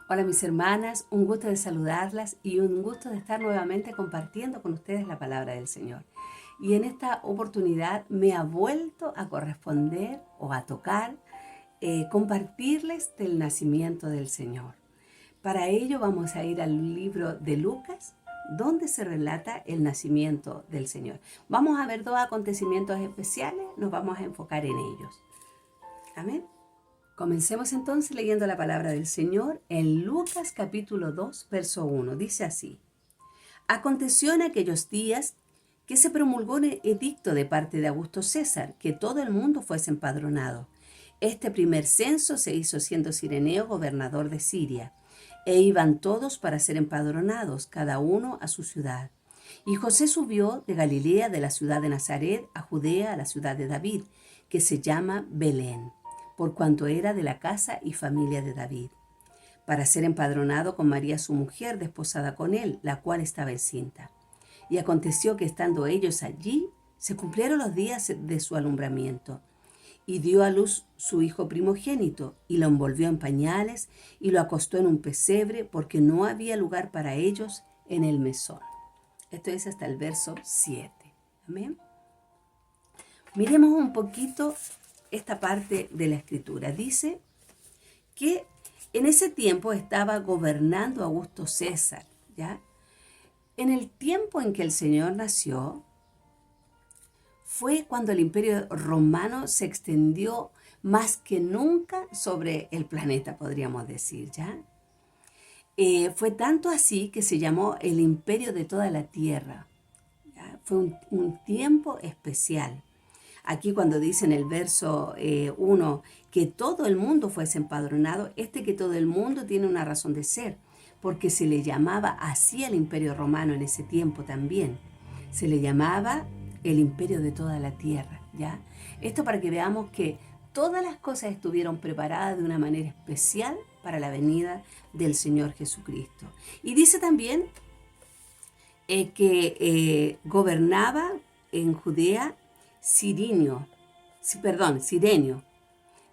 Hola mis hermanas, un gusto de saludarlas y un gusto de estar nuevamente compartiendo con ustedes la palabra del Señor. Y en esta oportunidad me ha vuelto a corresponder o a tocar compartirles del nacimiento del Señor. Para ello vamos a ir al libro de Lucas, donde se relata el nacimiento del Señor. Vamos a ver dos acontecimientos especiales, nos vamos a enfocar en ellos. Amén. Comencemos entonces leyendo la palabra del Señor en Lucas capítulo 2, verso 1. Dice así: Aconteció en aquellos días que se promulgó un edicto de parte de Augusto César, que todo el mundo fuese empadronado. Este primer censo se hizo siendo Cireneo gobernador de Siria, e iban todos para ser empadronados, cada uno a su ciudad. Y José subió de Galilea, de la ciudad de Nazaret, a Judea, a la ciudad de David, que se llama Belén, por cuanto era de la casa y familia de David, para ser empadronado con María su mujer, desposada con él, la cual estaba encinta. Y aconteció que estando ellos allí, se cumplieron los días de su alumbramiento, y dio a luz su hijo primogénito, y lo envolvió en pañales, y lo acostó en un pesebre, porque no había lugar para ellos en el mesón. Esto es hasta el verso 7. Amén. Miremos un poquito esta parte de la escritura. Dice que en ese tiempo estaba gobernando Augusto César, ¿ya? En el tiempo en que el Señor nació, fue cuando el imperio romano se extendió más que nunca sobre el planeta, podríamos decir, ¿ya? Fue tanto así que se llamó el imperio de toda la tierra, ¿ya? Fue un tiempo especial. Aquí cuando dice en el verso 1 que todo el mundo fuese empadronado, que todo el mundo tiene una razón de ser, porque se le llamaba así al imperio romano en ese tiempo también. Se le llamaba el imperio de toda la tierra, ¿ya? Esto para que veamos que todas las cosas estuvieron preparadas de una manera especial para la venida del Señor Jesucristo. Y dice también que gobernaba en Judea Cirenio,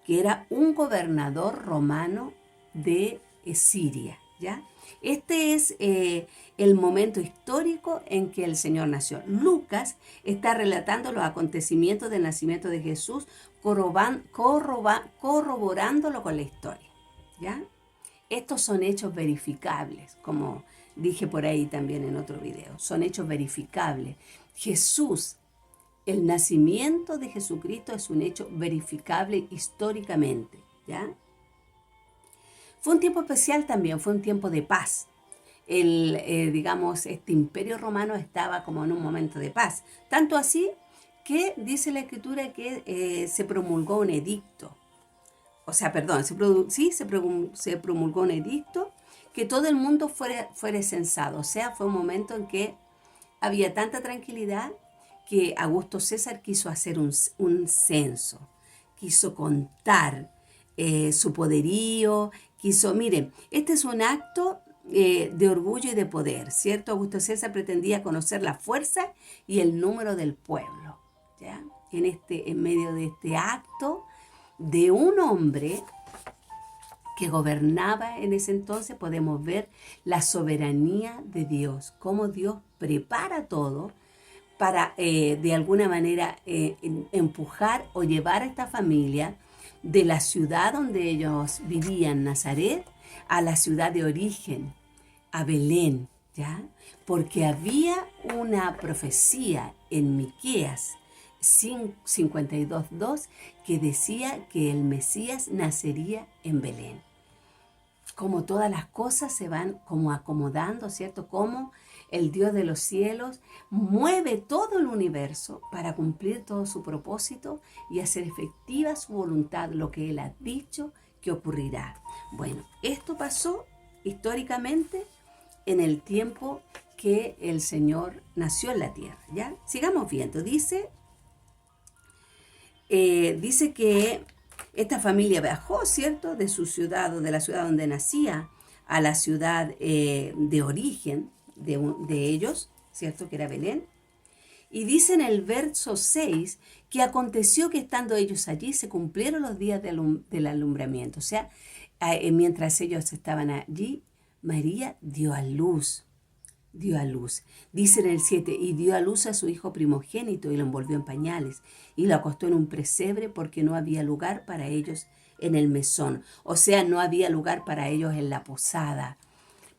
que era un gobernador romano de Siria, ¿ya? Este es el momento histórico en que el Señor nació. Lucas está relatando los acontecimientos del nacimiento de Jesús, corroborándolo con la historia, ¿ya? Estos son hechos verificables, como dije por ahí también en otro video. Son hechos verificables. El nacimiento de Jesucristo es un hecho verificable históricamente, ¿ya? Fue un tiempo especial también, fue un tiempo de paz. Este imperio romano estaba como en un momento de paz. Tanto así que dice la escritura que se promulgó un edicto. Se promulgó un edicto que todo el mundo fuera censado. O sea, fue un momento en que había tanta tranquilidad que Augusto César quiso hacer un censo, quiso contar su poderío, miren, este es un acto de orgullo y de poder, ¿cierto? Augusto César pretendía conocer la fuerza y el número del pueblo, ¿ya? En medio de este acto de un hombre que gobernaba en ese entonces, podemos ver la soberanía de Dios, cómo Dios prepara todo para de alguna manera empujar o llevar a esta familia de la ciudad donde ellos vivían, Nazaret, a la ciudad de origen, a Belén, ¿ya? Porque había una profecía en Miqueas 52:2 que decía que el Mesías nacería en Belén. Como todas las cosas se van como acomodando, ¿cierto? Como el Dios de los cielos mueve todo el universo para cumplir todo su propósito y hacer efectiva su voluntad, lo que Él ha dicho que ocurrirá. Bueno, esto pasó históricamente en el tiempo que el Señor nació en la tierra, ¿ya? Sigamos viendo. Dice que esta familia viajó, ¿cierto?, de su ciudad o de la ciudad donde nacía a la ciudad de origen de ellos, ¿cierto?, que era Belén. Y dice en el verso 6 que aconteció que estando ellos allí se cumplieron los días del alumbramiento. O sea, mientras ellos estaban allí, María dio a luz. Dio a luz. Dice en el 7, y dio a luz a su hijo primogénito y lo envolvió en pañales y lo acostó en un pesebre porque no había lugar para ellos en el mesón. O sea, no había lugar para ellos en la posada.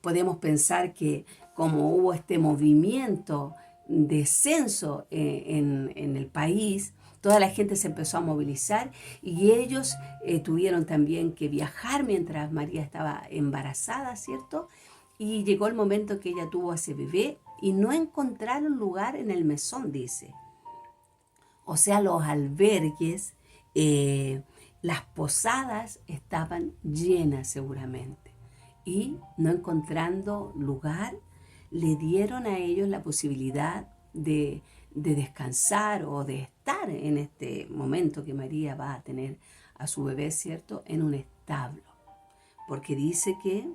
Podemos pensar que como hubo este movimiento de censo en el país, toda la gente se empezó a movilizar y ellos tuvieron también que viajar mientras María estaba embarazada, ¿cierto? Y llegó el momento que ella tuvo a ese bebé y no encontraron lugar en el mesón, dice. O sea, los albergues, las posadas estaban llenas seguramente. Y no encontrando lugar, le dieron a ellos la posibilidad de descansar o de estar en este momento que María va a tener a su bebé, ¿cierto?, en un establo. Porque dice que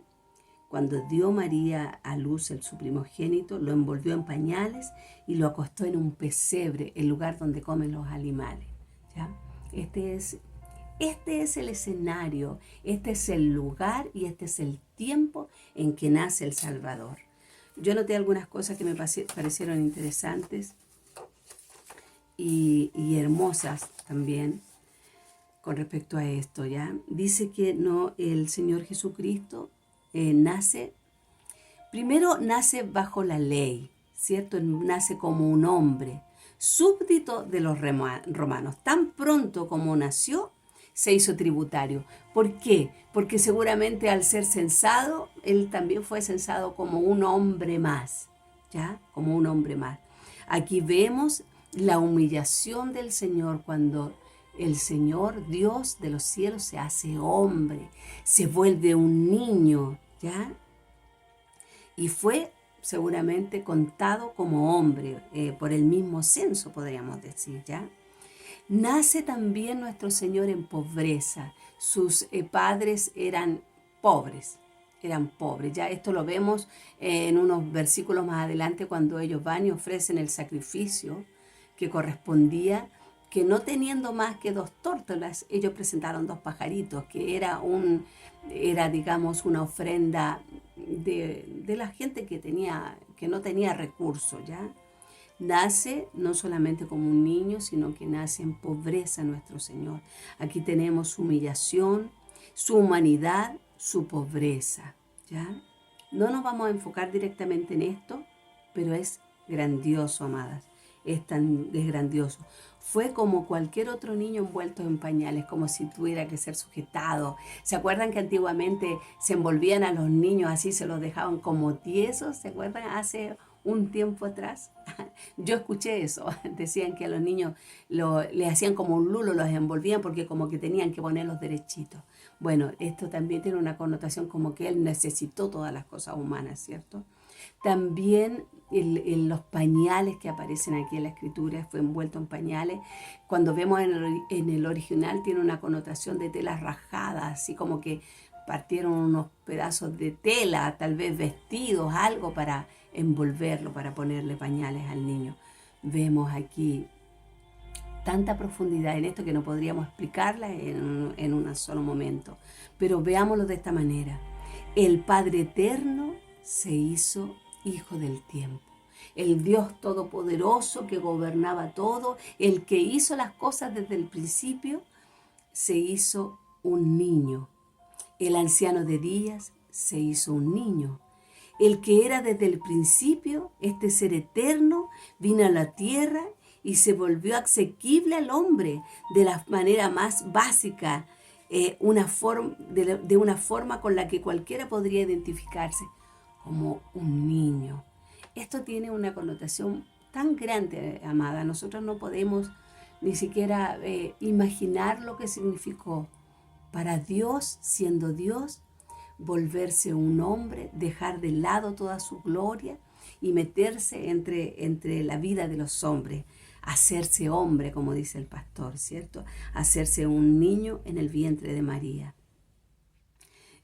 cuando dio María a luz su primogénito, lo envolvió en pañales y lo acostó en un pesebre, el lugar donde comen los animales. ¿Ya? Este es el escenario, este es el lugar y este es el tiempo en que nace el Salvador. Yo noté algunas cosas que me parecieron interesantes y hermosas también con respecto a esto, ¿ya? Dice que no, el Señor Jesucristo nace bajo la ley, ¿cierto? Nace como un hombre, súbdito de los romanos. Tan pronto como nació, se hizo tributario. ¿Por qué? Porque seguramente al ser censado, él también fue censado como un hombre más, ¿ya? Como un hombre más. Aquí vemos la humillación del Señor cuando el Señor, Dios de los cielos, se hace hombre, se vuelve un niño, ¿ya? Y fue seguramente contado como hombre por el mismo censo, podríamos decir, ¿ya? Nace también nuestro Señor en pobreza. Sus padres eran pobres, Ya esto lo vemos en unos versículos más adelante cuando ellos van y ofrecen el sacrificio que correspondía, que no teniendo más que 2 tórtolas, ellos presentaron 2 pajaritos, que era digamos, una ofrenda de la gente que no tenía recursos, ¿ya? Nace no solamente como un niño, sino que nace en pobreza nuestro Señor. Aquí tenemos su humillación, su humanidad, su pobreza, ¿ya? No nos vamos a enfocar directamente en esto, pero es grandioso, amadas. Es grandioso. Fue como cualquier otro niño envuelto en pañales, como si tuviera que ser sujetado. ¿Se acuerdan que antiguamente se envolvían a los niños así, se los dejaban como tiesos? ¿Se acuerdan hace un tiempo atrás? Yo escuché eso. Decían que a los niños les hacían como un lulo, los envolvían porque como que tenían que ponerlos derechitos. Bueno, esto también tiene una connotación como que él necesitó todas las cosas humanas, ¿cierto? También los pañales que aparecen aquí en la escritura, fue envuelto en pañales. Cuando vemos en el original tiene una connotación de telas rajadas, así como que partieron unos pedazos de tela, tal vez vestidos, algo para envolverlo, para ponerle pañales al niño. Vemos aquí tanta profundidad en esto que no podríamos explicarla en un solo momento. Pero veámoslo de esta manera. El Padre Eterno se hizo Hijo del tiempo. El Dios Todopoderoso que gobernaba todo, el que hizo las cosas desde el principio, se hizo un niño. El anciano de días se hizo un niño. El que era desde el principio, este ser eterno, vino a la tierra y se volvió asequible al hombre de la manera más básica, de una forma con la que cualquiera podría identificarse, como un niño. Esto tiene una connotación tan grande, amada. Nosotros no podemos ni siquiera imaginar lo que significó para Dios, siendo Dios, volverse un hombre, dejar de lado toda su gloria y meterse entre la vida de los hombres, hacerse hombre, como dice el pastor, ¿cierto? Hacerse un niño en el vientre de María.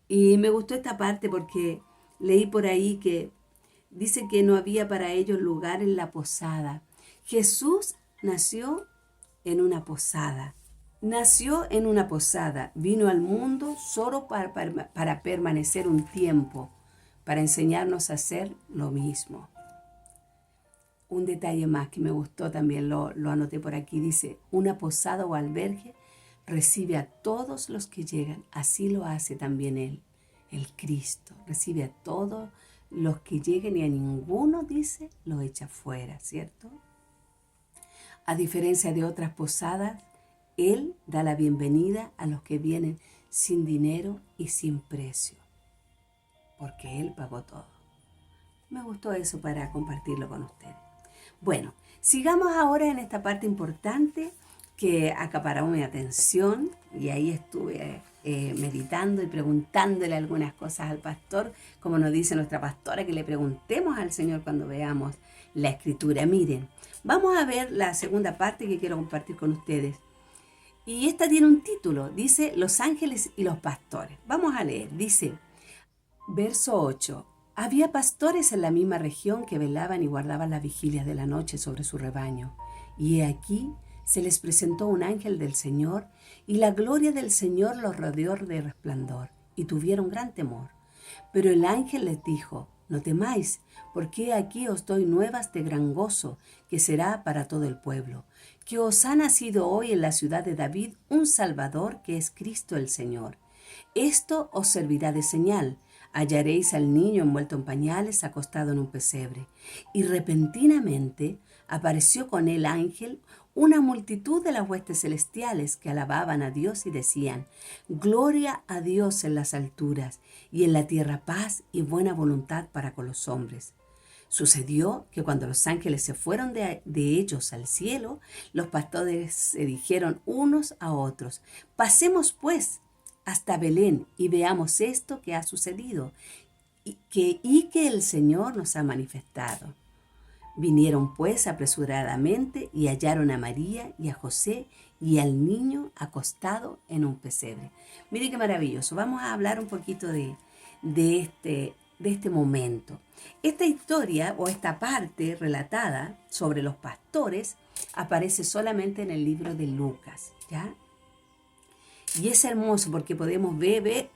Y me gustó esta parte porque leí por ahí que dice que no había para ellos lugar en la posada. Jesús nació en una posada. Nació en una posada, vino al mundo solo para permanecer un tiempo, para enseñarnos a hacer lo mismo. Un detalle más que me gustó también, lo anoté por aquí, dice, una posada o albergue recibe a todos los que llegan, así lo hace también Él, el Cristo, recibe a todos los que lleguen y a ninguno, dice, lo echa fuera, ¿cierto? A diferencia de otras posadas, Él da la bienvenida a los que vienen sin dinero y sin precio, porque Él pagó todo. Me gustó eso para compartirlo con ustedes. Bueno, sigamos ahora en esta parte importante que acaparó mi atención y ahí estuve meditando y preguntándole algunas cosas al pastor, como nos dice nuestra pastora, que le preguntemos al Señor cuando veamos la Escritura. Miren, vamos a ver la segunda parte que quiero compartir con ustedes. Y esta tiene un título, dice Los ángeles y los pastores. Vamos a leer, dice, verso 8. Había pastores en la misma región que velaban y guardaban las vigilias de la noche sobre su rebaño. Y he aquí se les presentó un ángel del Señor, y la gloria del Señor los rodeó de resplandor, y tuvieron gran temor. Pero el ángel les dijo, no temáis, porque aquí os doy nuevas de gran gozo, que será para todo el pueblo, que os ha nacido hoy en la ciudad de David un Salvador, que es Cristo el Señor. Esto os servirá de señal. Hallaréis al niño envuelto en pañales, acostado en un pesebre. Y repentinamente apareció con el ángel una multitud de las huestes celestiales que alababan a Dios y decían, Gloria a Dios en las alturas, y en la tierra paz y buena voluntad para con los hombres. Sucedió que cuando los ángeles se fueron de ellos al cielo, los pastores se dijeron unos a otros, pasemos pues hasta Belén y veamos esto que ha sucedido y que el Señor nos ha manifestado. Vinieron pues apresuradamente y hallaron a María y a José y al niño acostado en un pesebre. Mire qué maravilloso. Vamos a hablar un poquito de este momento. Esta historia o esta parte relatada sobre los pastores aparece solamente en el libro de Lucas, ¿ya? Y es hermoso porque podemos ver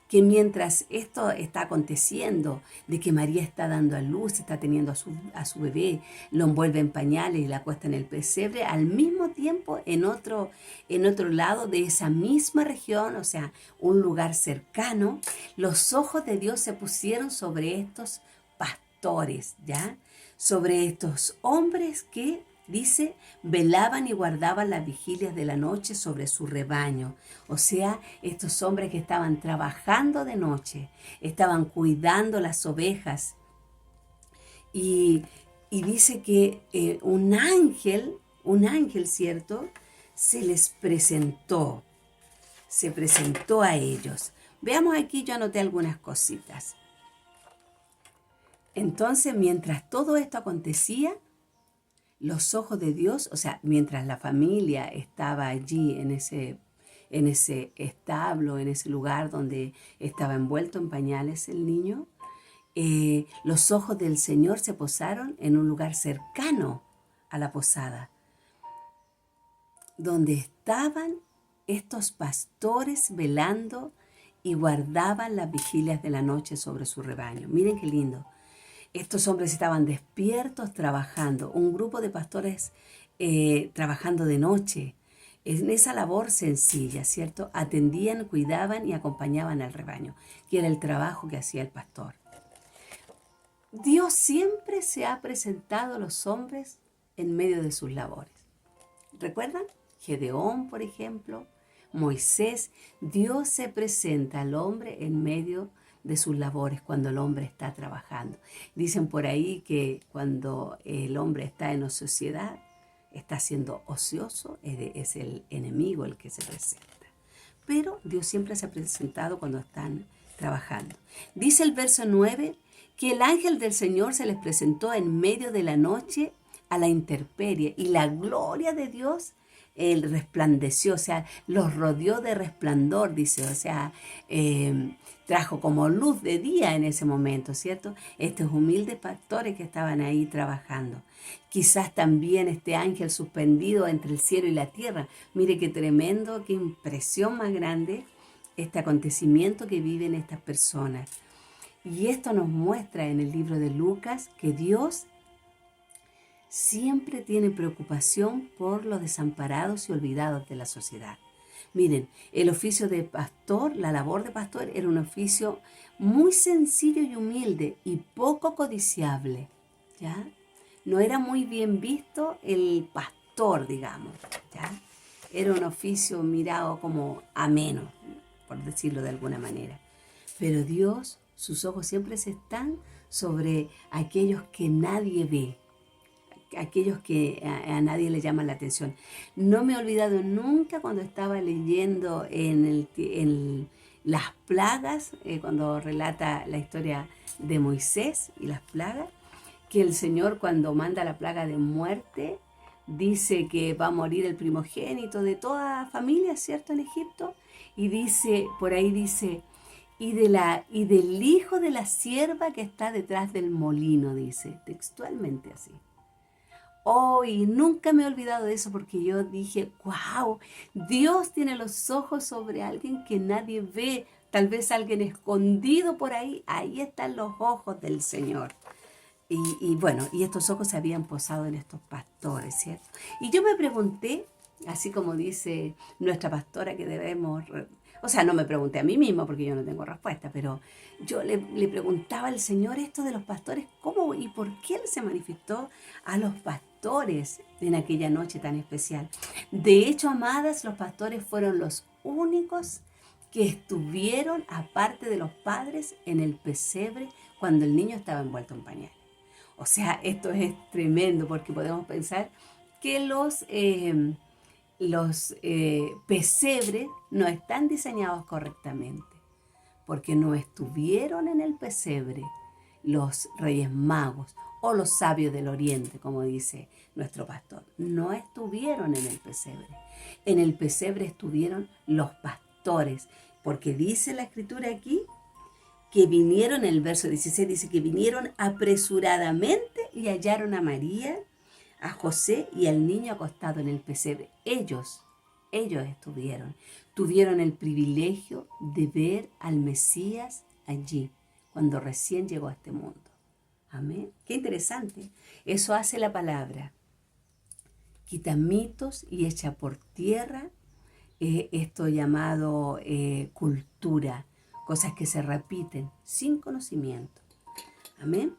que mientras esto está aconteciendo, de que María está dando a luz, está teniendo a su bebé, lo envuelve en pañales y la acuesta en el pesebre, al mismo tiempo en otro lado de esa misma región, o sea, un lugar cercano, los ojos de Dios se pusieron sobre estos pastores, ¿ya? Sobre estos hombres que, dice, velaban y guardaban las vigilias de la noche sobre su rebaño. O sea, estos hombres que estaban trabajando de noche, estaban cuidando las ovejas. Y dice que un ángel, ¿cierto? Se presentó a ellos. Veamos aquí, yo anoté algunas cositas. Entonces, mientras todo esto acontecía, los ojos de Dios, o sea, mientras la familia estaba allí en ese establo, en ese lugar donde estaba envuelto en pañales el niño, los ojos del Señor se posaron en un lugar cercano a la posada, donde estaban estos pastores velando y guardaban las vigilias de la noche sobre su rebaño. Miren qué lindo. Estos hombres estaban despiertos trabajando, un grupo de pastores trabajando de noche, en esa labor sencilla, ¿cierto? Atendían, cuidaban y acompañaban al rebaño, que era el trabajo que hacía el pastor. Dios siempre se ha presentado a los hombres en medio de sus labores. ¿Recuerdan? Gedeón, por ejemplo, Moisés. Dios se presenta al hombre en medio de sus labores cuando el hombre está trabajando. Dicen por ahí que cuando el hombre está en ociosidad, está siendo ocioso, es el enemigo el que se presenta. Pero Dios siempre se ha presentado cuando están trabajando. Dice el verso 9 que el ángel del Señor se les presentó en medio de la noche a la intemperie y la gloria de Dios resplandeció, o sea, los rodeó de resplandor, dice, o sea, trajo como luz de día en ese momento, ¿cierto? Estos humildes pastores que estaban ahí trabajando. Quizás también este ángel suspendido entre el cielo y la tierra. Mire qué tremendo, qué impresión más grande este acontecimiento que viven estas personas. Y esto nos muestra en el libro de Lucas que Dios siempre tiene preocupación por los desamparados y olvidados de la sociedad. Miren, el oficio de pastor, la labor de pastor era un oficio muy sencillo y humilde y poco codiciable, ¿ya? No era muy bien visto el pastor, digamos, ¿ya? Era un oficio mirado como ameno, por decirlo de alguna manera. Pero Dios, sus ojos siempre están sobre aquellos que nadie ve, aquellos que a nadie le llaman la atención. No me he olvidado nunca cuando estaba leyendo en las plagas, cuando relata la historia de Moisés y las plagas, que el Señor cuando manda la plaga de muerte, dice que va a morir el primogénito de toda familia, ¿cierto? En Egipto. Y dice, por ahí dice, y del hijo de la sierva que está detrás del molino, dice, textualmente así. Oh, y nunca me he olvidado de eso porque yo dije, wow, Dios tiene los ojos sobre alguien que nadie ve, tal vez alguien escondido por ahí, ahí están los ojos del Señor. Y bueno, y estos ojos se habían posado en estos pastores, ¿cierto? Y yo me pregunté, así como dice nuestra pastora que debemos, o sea, no me pregunté a mí misma porque yo no tengo respuesta, pero yo le preguntaba al Señor esto de los pastores, ¿cómo y por qué Él se manifestó a los pastores en aquella noche tan especial? De hecho, amadas, los pastores fueron los únicos que estuvieron, aparte de los padres, en el pesebre cuando el niño estaba envuelto en pañales. O sea, esto es tremendo porque podemos pensar que los pesebres no están diseñados correctamente porque no estuvieron en el pesebre los reyes magos o los sabios del oriente, como dice nuestro pastor. No estuvieron en el pesebre. En el pesebre estuvieron los pastores, porque dice la escritura aquí que vinieron, el verso 16 dice que vinieron apresuradamente y hallaron a María, a José y al niño acostado en el pesebre. Ellos tuvieron el privilegio de ver al Mesías allí, cuando recién llegó a este mundo. Amén. Qué interesante. Eso hace la palabra. Quita mitos y echa por tierra esto llamado cultura, cosas que se repiten sin conocimiento. Amén.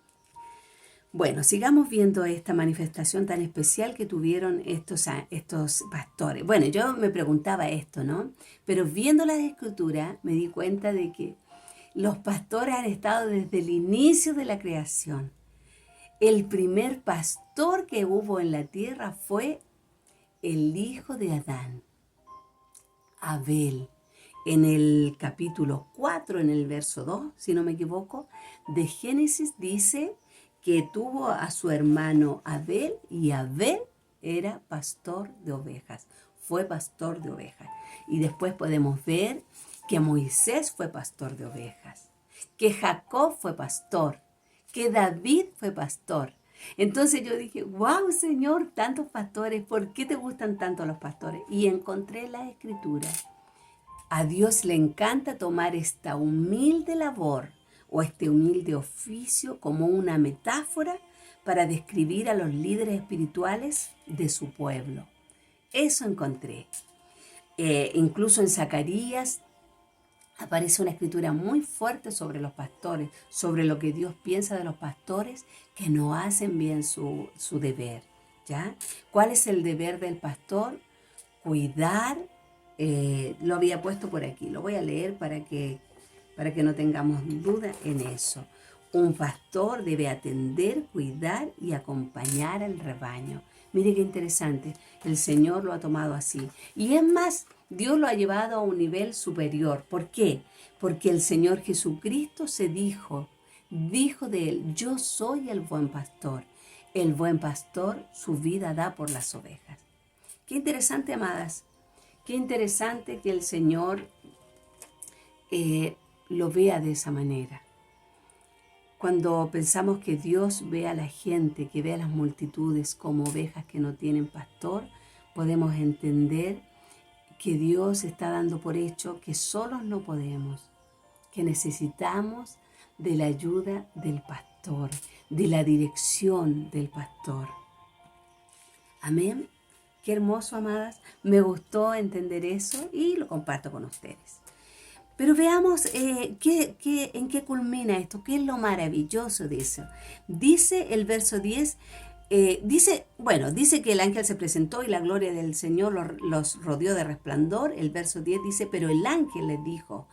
Bueno, sigamos viendo esta manifestación tan especial que tuvieron estos pastores. Bueno, yo me preguntaba esto, ¿no? Pero viendo las escrituras me di cuenta de que los pastores han estado desde el inicio de la creación. El primer pastor que hubo en la tierra fue el hijo de Adán, Abel. En el capítulo 4, en el verso 2, si no me equivoco, de Génesis dice que tuvo a su hermano Abel y Abel era pastor de ovejas, fue pastor de ovejas. Y después podemos ver que Moisés fue pastor de ovejas, que Jacob fue pastor, que David fue pastor. Entonces yo dije, wow, Señor, tantos pastores, ¿por qué te gustan tanto los pastores? Y encontré la escritura. A Dios le encanta tomar esta humilde labor o este humilde oficio como una metáfora para describir a los líderes espirituales de su pueblo. Eso encontré. Incluso en Zacarías aparece una escritura muy fuerte sobre los pastores, sobre lo que Dios piensa de los pastores que no hacen bien su deber, ¿ya? ¿Cuál es el deber del pastor? Cuidar, lo había puesto por aquí, lo voy a leer para que no tengamos duda en eso. Un pastor debe atender, cuidar y acompañar al rebaño. Mire qué interesante, el Señor lo ha tomado así. Y es más, Dios lo ha llevado a un nivel superior. ¿Por qué? Porque el Señor Jesucristo se dijo de él, yo soy el buen pastor. El buen pastor su vida da por las ovejas. Qué interesante, amadas. Qué interesante que el Señor lo vea de esa manera. Cuando pensamos que Dios ve a la gente, que ve a las multitudes como ovejas que no tienen pastor, podemos entender que Dios está dando por hecho que solos no podemos, que necesitamos de la ayuda del pastor, de la dirección del pastor. Amén. Qué hermoso, amadas. Me gustó entender eso y lo comparto con ustedes. Pero veamos en qué culmina esto, qué es lo maravilloso de eso. Dice el verso 10, dice que el ángel se presentó y la gloria del Señor los rodeó de resplandor. El verso 10 dice, pero el ángel les dijo,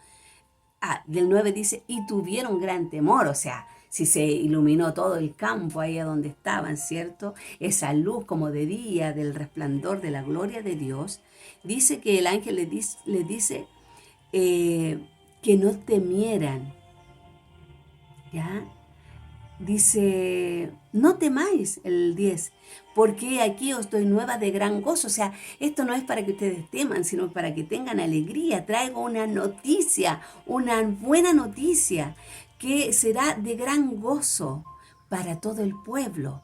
del 9 dice, y tuvieron gran temor, o sea, si se iluminó todo el campo ahí a donde estaban, ¿cierto? Esa luz como de día del resplandor de la gloria de Dios. Dice que el ángel les dice que no temieran, ¿ya? Dice, no temáis, el 10, porque aquí os doy nueva de gran gozo. O sea, esto no es para que ustedes teman, sino para que tengan alegría. Traigo una noticia, una buena noticia, que será de gran gozo para todo el pueblo.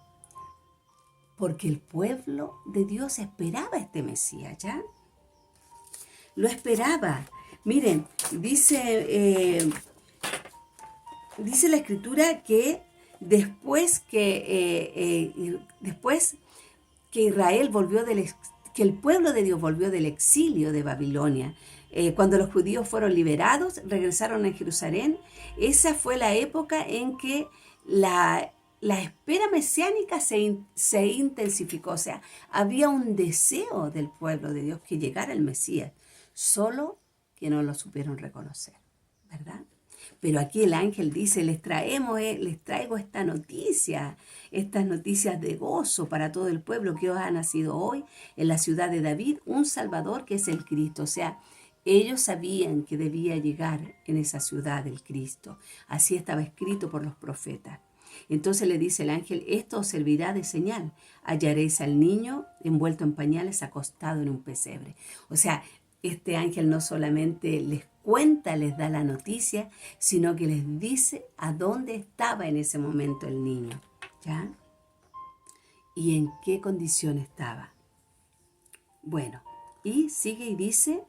Porque el pueblo de Dios esperaba este Mesías, ¿ya? Lo esperaba. Miren, dice la Escritura que después que Israel volvió que el pueblo de Dios volvió del exilio de Babilonia, cuando los judíos fueron liberados, regresaron a Jerusalén. Esa fue la época en que la espera mesiánica se intensificó. O sea, había un deseo del pueblo de Dios que llegara el Mesías, solo que no lo supieron reconocer, ¿verdad? Pero aquí el ángel dice, les traigo estas noticias de gozo para todo el pueblo, que os ha nacido hoy en la ciudad de David un Salvador, que es el Cristo. O sea, ellos sabían que debía llegar en esa ciudad el Cristo. Así estaba escrito por los profetas. Entonces le dice el ángel, esto os servirá de señal. Hallaréis al niño envuelto en pañales, acostado en un pesebre. O sea, este ángel no solamente les cuenta, les da la noticia, sino que les dice a dónde estaba en ese momento el niño, ¿ya? Y en qué condición estaba. Bueno, y sigue y dice,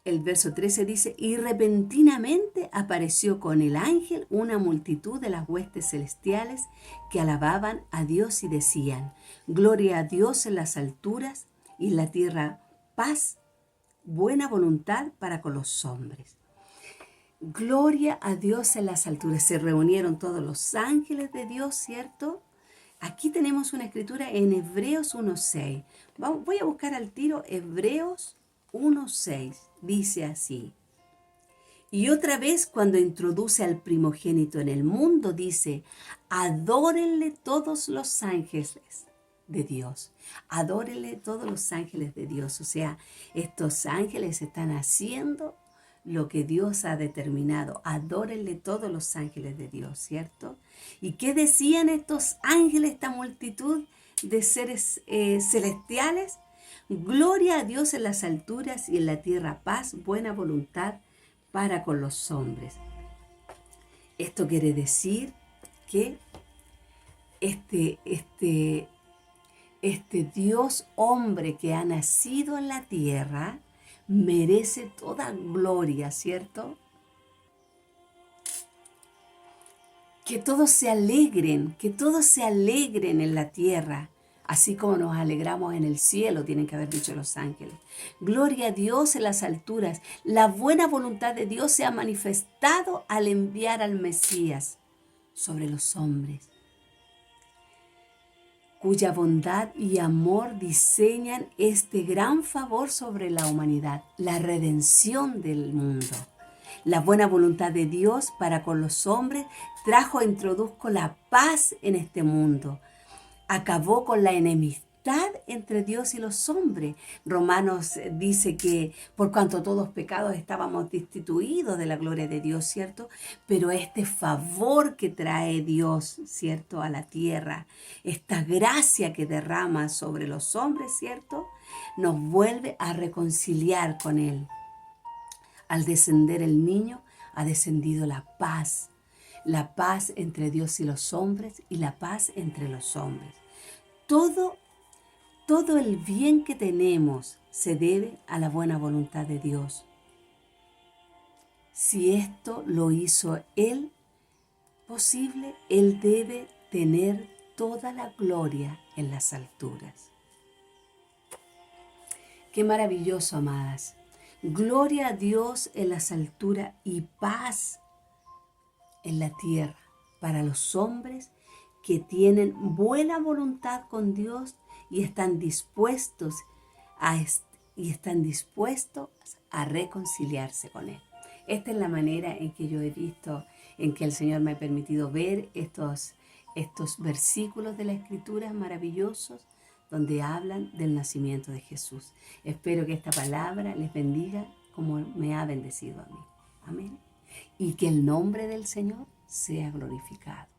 el verso 13 dice, y repentinamente apareció con el ángel una multitud de las huestes celestiales que alababan a Dios y decían, gloria a Dios en las alturas y en la tierra paz, buena voluntad para con los hombres. Gloria a Dios en las alturas. Se reunieron todos los ángeles de Dios, ¿cierto? Aquí tenemos una escritura en Hebreos 1:6. Voy a buscar al tiro Hebreos 1:6. Dice así. Y otra vez cuando introduce al primogénito en el mundo, dice, adórenle todos los ángeles de Dios. Adórenle todos los ángeles de Dios. O sea, estos ángeles están haciendo lo que Dios ha determinado. Adórenle todos los ángeles de Dios, ¿cierto? ¿Y qué decían estos ángeles, esta multitud de seres celestiales? Gloria a Dios en las alturas y en la tierra paz, buena voluntad para con los hombres. Esto quiere decir que este Dios hombre que ha nacido en la tierra merece toda gloria, ¿cierto? Que todos se alegren en la tierra, así como nos alegramos en el cielo, tienen que haber dicho los ángeles. Gloria a Dios en las alturas. La buena voluntad de Dios se ha manifestado al enviar al Mesías sobre los hombres, cuya bondad y amor diseñan este gran favor sobre la humanidad, la redención del mundo. La buena voluntad de Dios para con los hombres introdujo la paz en este mundo. Acabó con la enemistad entre Dios y los hombres. Romanos dice que por cuanto todos pecados estábamos destituidos de la gloria de Dios, ¿cierto? Pero este favor que trae Dios, ¿cierto? A la tierra, esta gracia que derrama sobre los hombres, ¿cierto? Nos vuelve a reconciliar con Él. Al descender el niño, ha descendido la paz entre Dios y los hombres y la paz entre los hombres. Todo el bien que tenemos se debe a la buena voluntad de Dios. Si esto lo hizo Él posible, Él debe tener toda la gloria en las alturas. Qué maravilloso, amadas. Gloria a Dios en las alturas y paz en la tierra para los hombres que tienen buena voluntad con Dios y están dispuestos a reconciliarse con Él. Esta es la manera en que yo he visto, en que el Señor me ha permitido ver estos versículos de la Escritura maravillosos donde hablan del nacimiento de Jesús. Espero que esta palabra les bendiga como me ha bendecido a mí. Amén. Y que el nombre del Señor sea glorificado.